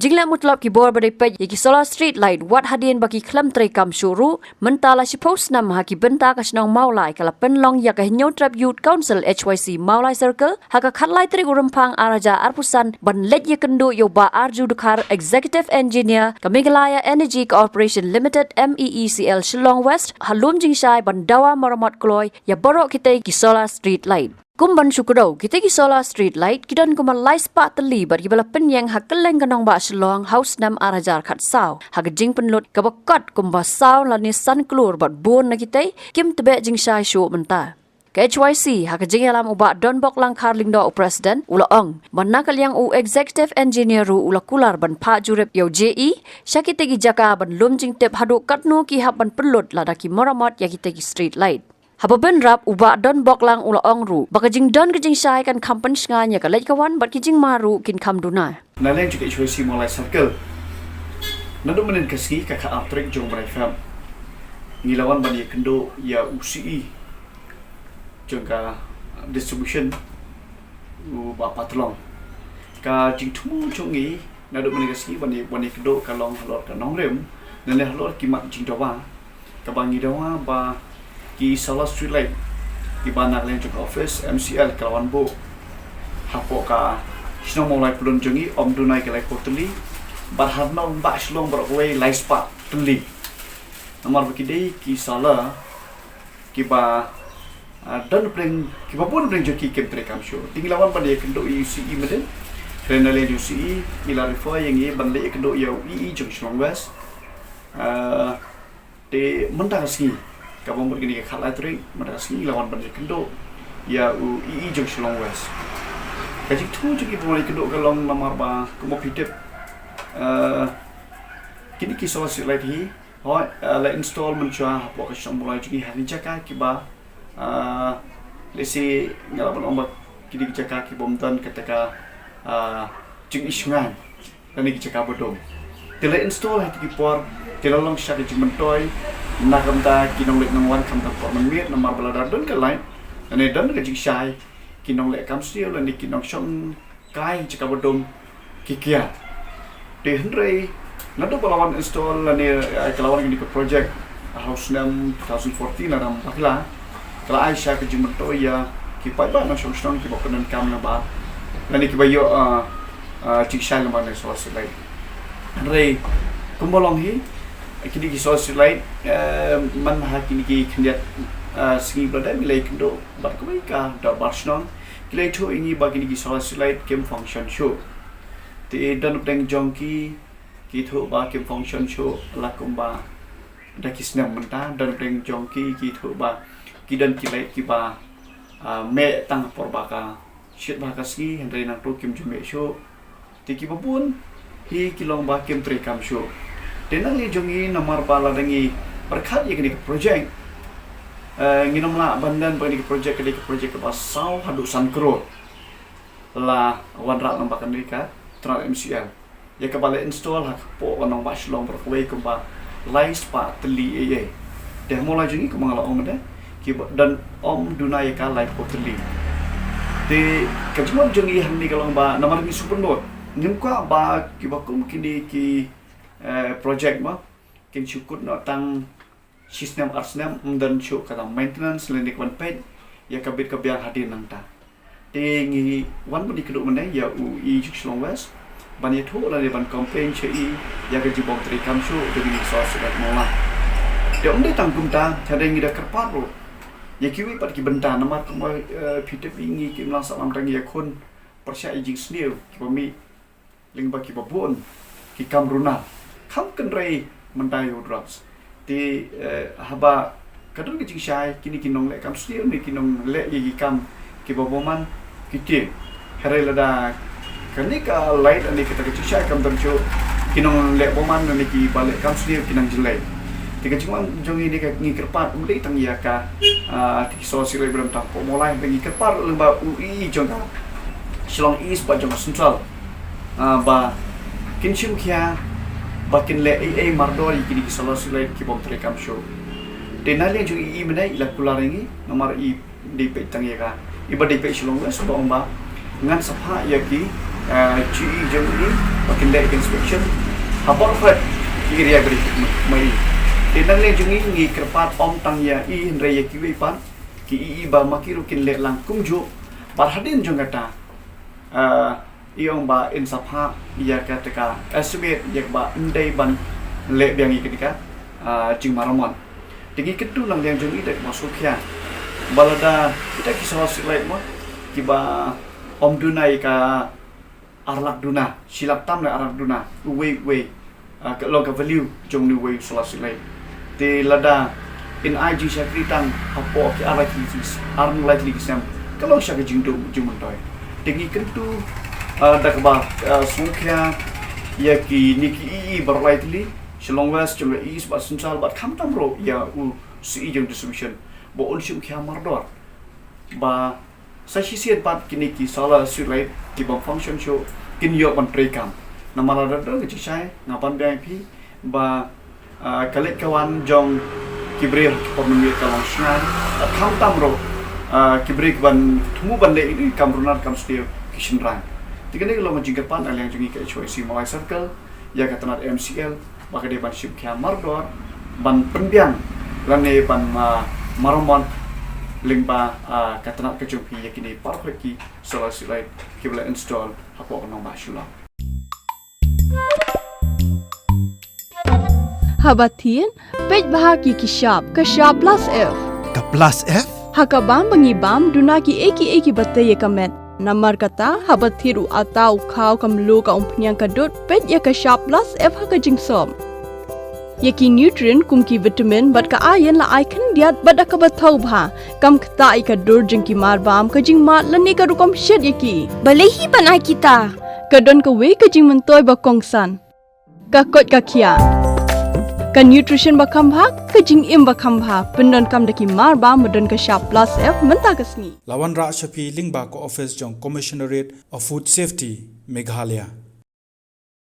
jingla mutlab ki bor bade pe ki solar street light wat hadin baki klam tre kam shuru mentala si post nam ha ki benta ka snong maulai kala penlong ya ka hinyo trap youth council HYC maulai circle ha ka khatlai tre gurumpang araja arpusan ban let ye kendo yo ba arju dukhar executive engineer ka Meghalaya Energy Corporation Limited MEECL Shillong West halum jing shai ban dawa maramat kloy ya borok kita ki solar street light Kumban syukurau, kita ki solar street light, kita kuma light spot teli bar kibala penyang hakeleng kanong ba Shillong house nam arajar khat saw. Hak jing penlut kabakot kumba saw lani san klur bat bon na kita kim tebe jing shai show menta. Ke HYC hak jing alam uba don bok lang karling do president ula ong. Banna kalyang u executive engineer ru ula kular ban pa jurep yo JE, syakite ki jaka ban lum jing tep hadu katno ki hab ban penlut lada ki moramot ya kita ki street light. Haba ben rap uba don bok lang ula ong ru baka jing don ke jing syai kan kampan nganya ka lej kawan bat ki jing maru kin kam duna Naleng juga HYC mulai circle nadu menen kaski ka ka aptrek jong brai fam ngilawan bani kendo ya UCE jong ka distribution u ba patlong ka jing tumu jongi nadu menen kaski bani kendo ka long halor ka nongrem nale halor ki mak jing dawa ka bangi dawa ba ki solar street light ki banak leng jong office MCL kalawan bo hapo ka sino mulai pelun jongi om dunai ke like teli bar harna ba Shillong berway light spot teli nomor bekidai ki solar ki ba dan pleng ki ba pun pleng joki kem trekam show tinglawan pada kendo UCE meden kerana le UCE ila refer yang ye ban le kendo ya UEE jong Shillong West de mentang ski kabang begini ke khalai trik madasi lawan pada kendo ya UEE jong Shillong West kaji tu juga mulai kendo kalong nomor ba kumo pitep kini ki solar street light hi ho la install mencha hapo ka shong mulai juga hari jaka ki ba lesi ngalaban ombak kini jaka ki bomtan ketaka jing isungan dan ki jaka bodong tele install hati ki por tele long shot jing mentoy nakamta kinong lek nang wan kamta por menmiet nomor baladar don ka line ane don ka jing shai kinong lek kam sial ni kinong shong kai jaka bodong kikia de henry nado balawan install ni kelawan ni ke project house nam 2014 nam pakila kala Aisyah ke jing mentoy ya ki pai ba na shong shong ki bokonan kam na ba nani ki bayo jing shai na ba na so lai henry kumbolong hi kini ki solar light man ha kini ki khendiat singi blada milai kendo bat komai ka da barsnon kilai tho ini bagi ni ki solar light kem function show te dan pleng jongki ki tho ba kem function show la kumba da kisnam menta dan pleng jongki ki tho ba ki dan kilai ki ba me tang por ba ka shit ba ka ski hendrai nang to kem jume show te ki babun hi kilong ba kem trekam show Tenang ni jongi nomor bala dengi berkat ye kini projek nginom la bandan bani projek ke basau hadu san kro la wan rak nambakan dika tra MCL ya ke bala install hak po onong ba Shillong berkuai ke ba light spot teli ye deh mulai jongi ke mangala om de ki dan om dunai ka light po teli de kajmon jongi hamni kalong ba nomor ni super note nimka ba ki bakum kini ki project ma kin syukur no tang sistem arsnam dan syuk kata maintenance lenik wan page ya kabit kabiar hadir nang ta tingi wan budi keduk menai ya UEE Shillong West ban ya thu la ban campaign chei ya ke jibong tri kam syu dengan sos dak mola de onde tang kumta thadeng ida kerpat ro ya kiwi pat ki benta namar kuma pitep ingi ki mlang salam tang ya kun persya ijing sneu ki pami ling ba ki babon ki kamruna kam kenrei mentai drugs di haba kadang kecing syai kini kinong lek kam stil ni kinong lek ye kam ki boboman kiti herai lada kani ka light ani kita kecing syai kam terjo kinong lek boman ni ki balik kam stil kinang jelai tiga cuma jongi ni ka ngi kerpat umli tang ya ka ti sosial belum tak mulai bagi kerpat lemba UEE jonga Shillong East ba jonga central ba kinchim kia bakin le AA mardori kini solar light ki bom trekam show denali jo I menai ila kularingi nomor I di petang ya ka iba di pe Shillong West ba ngan sapha ya ki GE jeng ini makin lek inspection habor fat area beri mai tinang le jung ngi kerpat om tang ya I hendre ya kiwi pan ki I ba makiru kin lek lang kumju par hadin jung kata iong ba insapha ya kataka esbet yak ba ndai ban lek biang I ketika jing maramon tingi ketu lang yang jung I dek masuk ya balada kita kisah silait mo kiba om dunai ka arlak duna silap tam le arlak duna we ka loga value jong ni we selasilai te lada in IG sakritang apo ki arlak lisis arn likely kisam kalau sya jing do jung toy tingi kentu dakba sungkya ya ki niki I berlightly shalong west jong I ba sunchal ba kham tam ro ya u si jong distribution bo on shum kya mardor ba sasisian pat kini ki sala sulai ki bang function show kin yo ban prekam namala dadar ki chai ngapan VIP ba kalik kawan jong kibril pommi kawan snan kham tamro kibrik ban thumu ban le ini kamrunar kam stiu kishin ran tikene lo majingkapan aliang jungi ke HYC Malay Circle ya katanat MCL ba kade ban ship kya mardor ban pendiang lane ban maromon lingba katana kejumpi yakini parfeki solar light kibla install hapo nong basula habatin pej bahagi kishap kashap plus F Ka plus F? hakabam bangibam dunaki eki batte yekamet namar kata habathiru atau khau kamlu ka umpnyang kadut pej ya kashap plus F hakajingsom yaki nutrient kumki vitamin bat ka ayen la icon diat bada ka bathau bha kam khta ka dur jingki mar bam ka jing mat lani ka rukom shed yaki balehi banai kita ka don ka we ka jing mentoy ba kongsan ka kot ka khia ka nutrition ba kham bha ka jing im ba kham bha pendon kam daki mar bam modon ka sharp plus F menta kasni Lawan Ra Shafi Lingba ko office jong Commissionerate of Food Safety Meghalaya